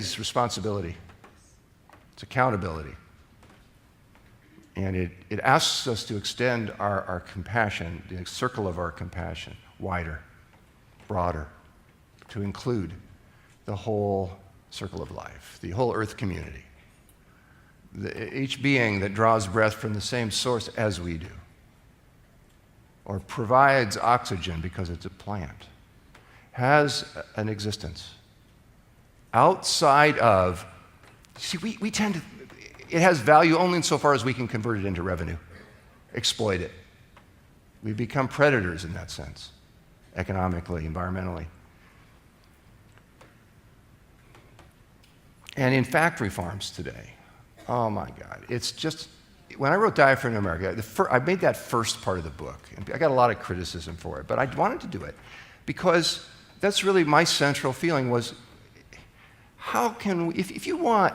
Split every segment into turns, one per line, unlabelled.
is responsibility. It's accountability. And it asks us to extend our compassion, the circle of our compassion, wider, broader, to include the whole circle of life, the whole earth community. Each being that draws breath from the same source as we do, or provides oxygen because it's a plant, has an existence outside of, see, we tend to, it has value only insofar as we can convert it into revenue, exploit it. We become predators in that sense, economically, environmentally. And in factory farms today, oh my God, it's just, when I wrote Diaphragm in America, I made that first part of the book, and I got a lot of criticism for it, but I wanted to do it because that's really my central feeling was, how can we, if you want,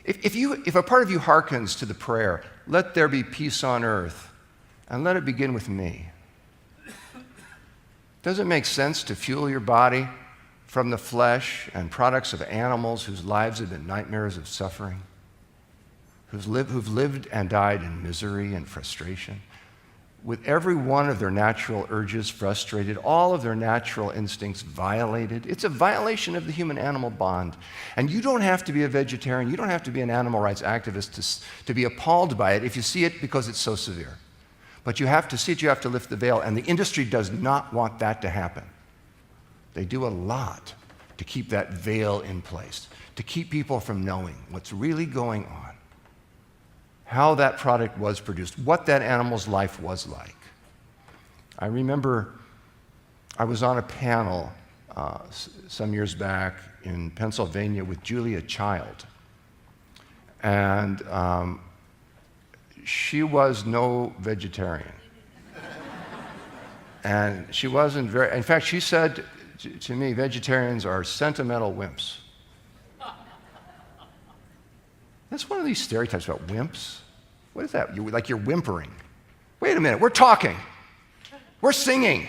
if a part of you hearkens to the prayer, let there be peace on earth, and let it begin with me, does it make sense to fuel your body from the flesh and products of animals whose lives have been nightmares of suffering, who've lived and died in misery and frustration, with every one of their natural urges frustrated, all of their natural instincts violated? It's a violation of the human-animal bond. And you don't have to be a vegetarian, you don't have to be an animal rights activist to be appalled by it if you see it because it's so severe. But you have to see it, you have to lift the veil, and the industry does not want that to happen. They do a lot to keep that veil in place, to keep people from knowing what's really going on, how that product was produced, what that animal's life was like. I remember I was on a panel some years back in Pennsylvania with Julia Child, and she was no vegetarian. And she wasn't very, in fact, she said to me, vegetarians are sentimental wimps. That's one of these stereotypes about wimps. What is that? Like you're whimpering. Wait a minute, we're talking. We're singing.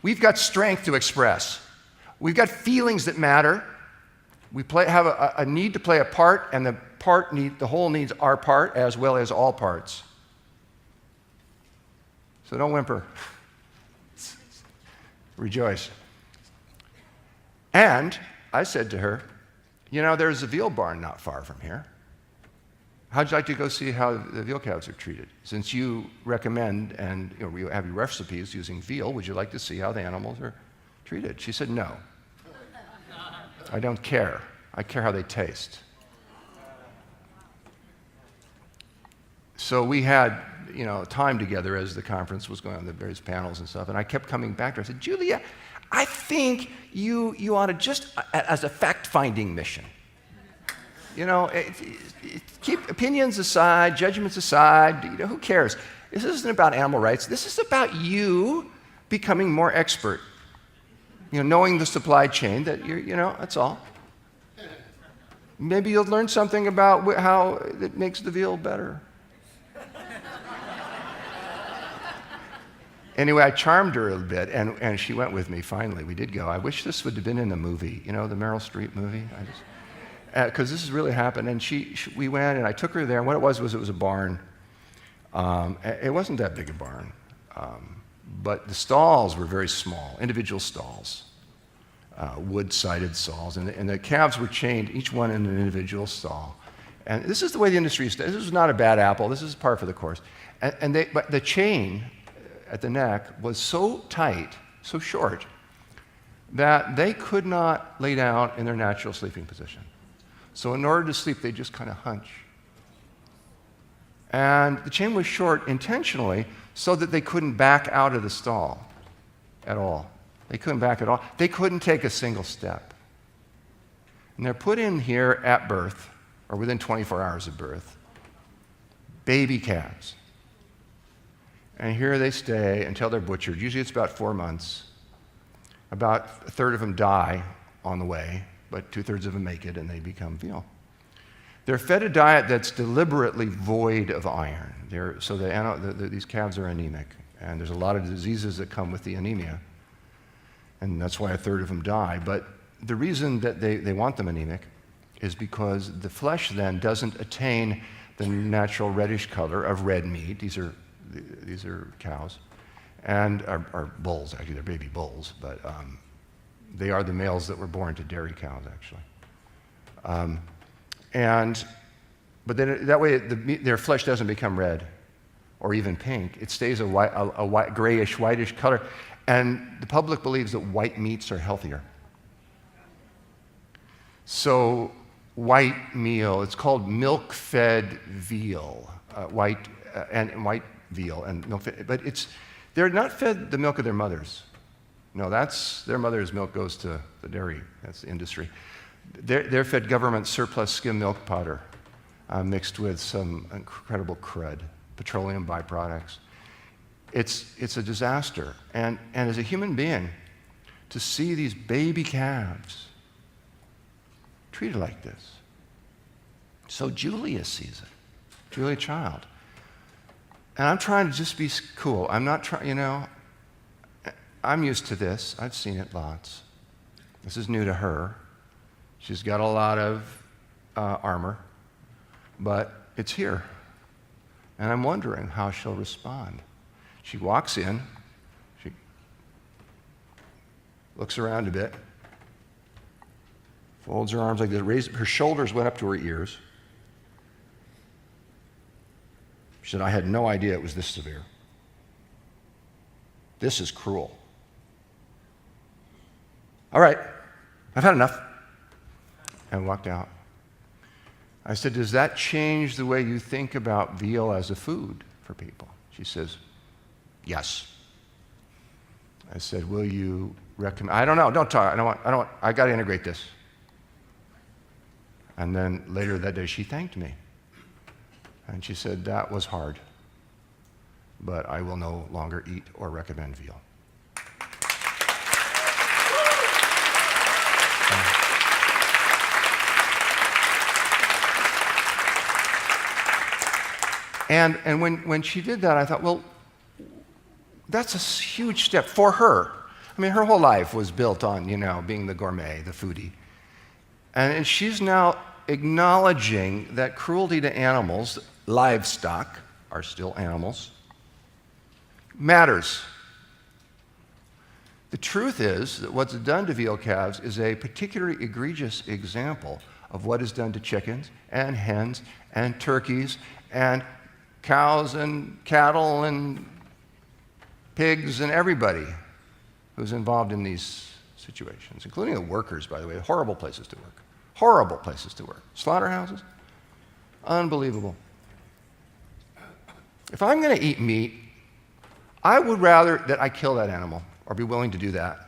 We've got strength to express. We've got feelings that matter. We have a need to play a part, and the whole needs our part as well as all parts. So don't whimper. Rejoice. And I said to her, you know, there's a veal barn not far from here. How'd you like to go see how the veal calves are treated? Since you recommend and we have your recipes using veal, would you like to see how the animals are treated? She said, no. I don't care. I care how they taste. So we had, time together as the conference was going on, the various panels and stuff, and I kept coming back to her. I said, Julia, I think you ought to just, as a fact-finding mission, keep opinions aside, judgments aside, who cares? This isn't about animal rights. This is about you becoming more expert, knowing the supply chain that that's all. Maybe you'll learn something about how it makes the veal better. Anyway, I charmed her a bit, and she went with me finally. We did go. I wish this would have been in the movie, the Meryl Streep movie. Because this has really happened. And we went, and I took her there, and what it was a barn. It wasn't that big a barn, but the stalls were very small, individual stalls, wood-sided stalls, and the calves were chained, each one in an individual stall. And this is the way the industry is. This is not a bad apple. This is par for the course. But the chain at the neck was so tight, so short, that they could not lay down in their natural sleeping position. So in order to sleep, they just kind of hunch. And the chain was short intentionally so that they couldn't back out of the stall at all. They couldn't back at all. They couldn't take a single step. And they're put in here at birth, or within 24 hours of birth, baby calves. And here they stay until they're butchered. Usually it's about 4 months. About a third of them die on the way, but 2/3 of them make it and they become veal. They're fed a diet that's deliberately void of iron. These calves are anemic, and there's a lot of diseases that come with the anemia, and that's why a third of them die. But the reason that they want them anemic is because the flesh then doesn't attain the natural reddish color of red meat. These are cows, and are bulls, actually. They're baby bulls, but they are the males that were born to dairy cows, actually. But then that way their flesh doesn't become red or even pink. It stays a white, grayish, whitish color. And the public believes that white meats are healthier. So white meal, it's called milk-fed veal, white veal and milk-fed, but they're not fed the milk of their mothers. No, their mother's milk goes to the dairy. That's the industry. They're fed government surplus skim milk powder mixed with some incredible crud, petroleum byproducts. It's a disaster. And as a human being, to see these baby calves treated like this. So Julia sees it, Julia Child. And I'm trying to just be cool. I'm not trying, I'm used to this. I've seen it lots. This is new to her. She's got a lot of armor, but it's here. And I'm wondering how she'll respond. She walks in, she looks around a bit, folds her arms like this, her shoulders went up to her ears. She said, I had no idea it was this severe. This is cruel. All right, I've had enough. And walked out. I said, does that change the way you think about veal as a food for people? She says, yes. I said, will you recommend? I don't know, don't talk. I got to integrate this. And then later that day, she thanked me. And she said, that was hard, but I will no longer eat or recommend veal. And when she did that, I thought, well, that's a huge step for her. I mean, her whole life was built on, being the gourmet, the foodie. And she's now acknowledging that cruelty to animals, livestock are still animals, matters. The truth is that what's done to veal calves is a particularly egregious example of what is done to chickens and hens and turkeys and cows and cattle and pigs and everybody who's involved in these situations, including the workers, by the way. Horrible places to work. Horrible places to work. Slaughterhouses? Unbelievable. If I'm going to eat meat, I would rather that I kill that animal or be willing to do that.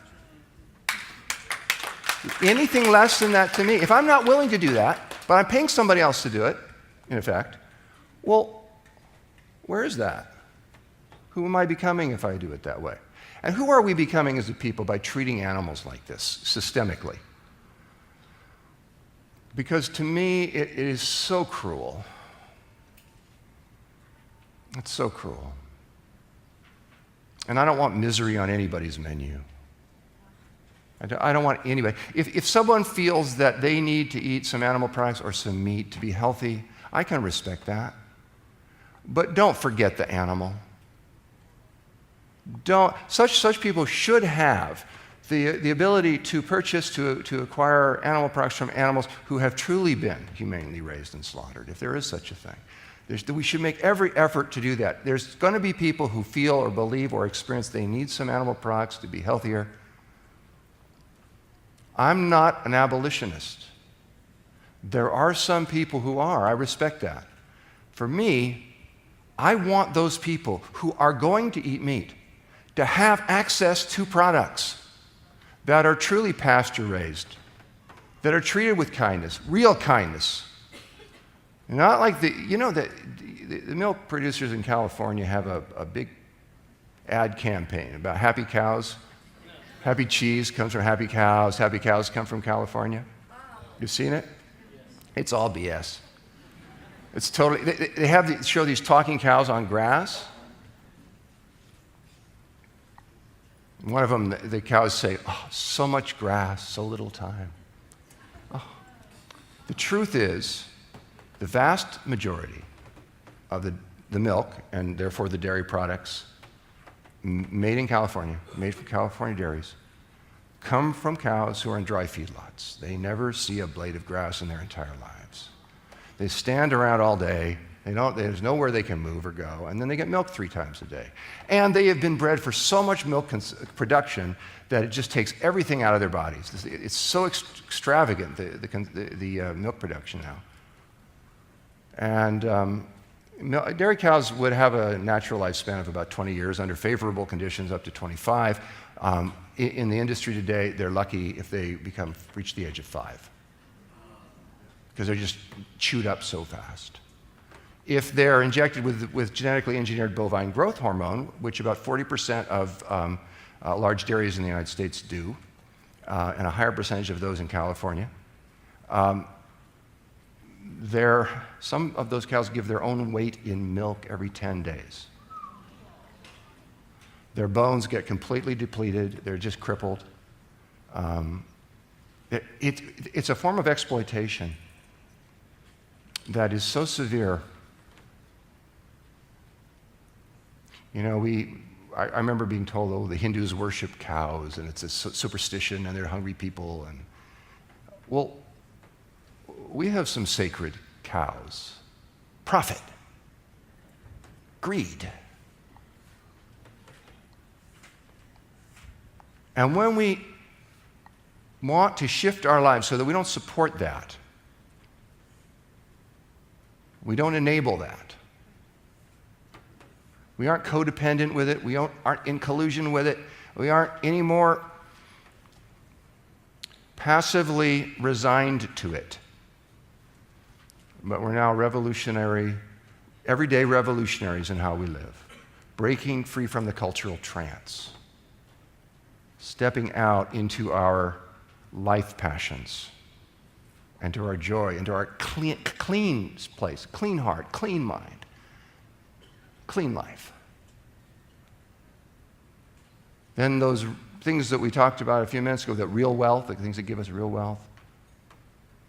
Anything less than that to me, if I'm not willing to do that, but I'm paying somebody else to do it, in effect, well, where is that? Who am I becoming if I do it that way? And who are we becoming as a people by treating animals like this, systemically? Because to me, it is so cruel. It's so cruel. And I don't want misery on anybody's menu. I don't want anybody. If someone feels that they need to eat some animal products or some meat to be healthy, I can respect that. But don't forget the animal. Such people should have the ability to purchase, to acquire animal products from animals who have truly been humanely raised and slaughtered, if there is such a thing. We should make every effort to do that. There's going to be people who feel or believe or experience they need some animal products to be healthier. I'm not an abolitionist. There are some people who are. I respect that. For me, I want those people who are going to eat meat to have access to products that are truly pasture-raised, that are treated with kindness, real kindness. Not like the milk producers in California have a big ad campaign about happy cows. Happy cheese comes from happy cows. Happy cows come from California. You've seen it? It's all BS. It's totally, they show these talking cows on grass. One of them, the cows say, "Oh, so much grass, so little time." Oh. The truth is, the vast majority of the milk, and therefore the dairy products, made in California, made from California dairies, come from cows who are in dry feedlots. They never see a blade of grass in their entire lives. They stand around all day. There's nowhere they can move or go, and then they get milk 3 times a day. And they have been bred for so much milk production that it just takes everything out of their bodies. It's so extravagant, the milk production now. And dairy cows would have a natural lifespan of about 20 years under favorable conditions, up to 25. In the industry today, they're lucky if they reach the age of 5, because they're just chewed up so fast. If they're injected with genetically engineered bovine growth hormone, which about 40% of large dairies in the United States do, and a higher percentage of those in California, some of those cows give their own weight in milk every 10 days. Their bones get completely depleted. They're just crippled. It's a form of exploitation that is so severe. I remember being told, oh, the Hindus worship cows, and it's a superstition, and they're hungry people. And well, we have some sacred cows. Profit. Greed. And when we want to shift our lives so that we don't support that, we don't enable that, we aren't codependent with it, we aren't in collusion with it, we aren't anymore passively resigned to it, but we're now everyday revolutionaries in how we live, breaking free from the cultural trance, stepping out into our life passions, and to our joy, into our clean place, clean heart, clean mind, clean life. Then those things that we talked about a few minutes ago, that real wealth, the things that give us real wealth,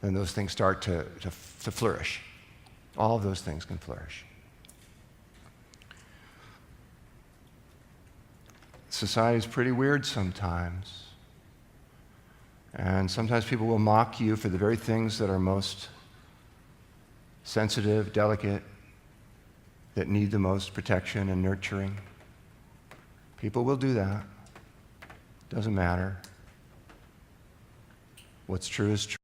then those things start to flourish. All of those things can flourish. Society is pretty weird sometimes. And sometimes people will mock you for the very things that are most sensitive, delicate, that need the most protection and nurturing. People will do that. Doesn't matter. What's true is true.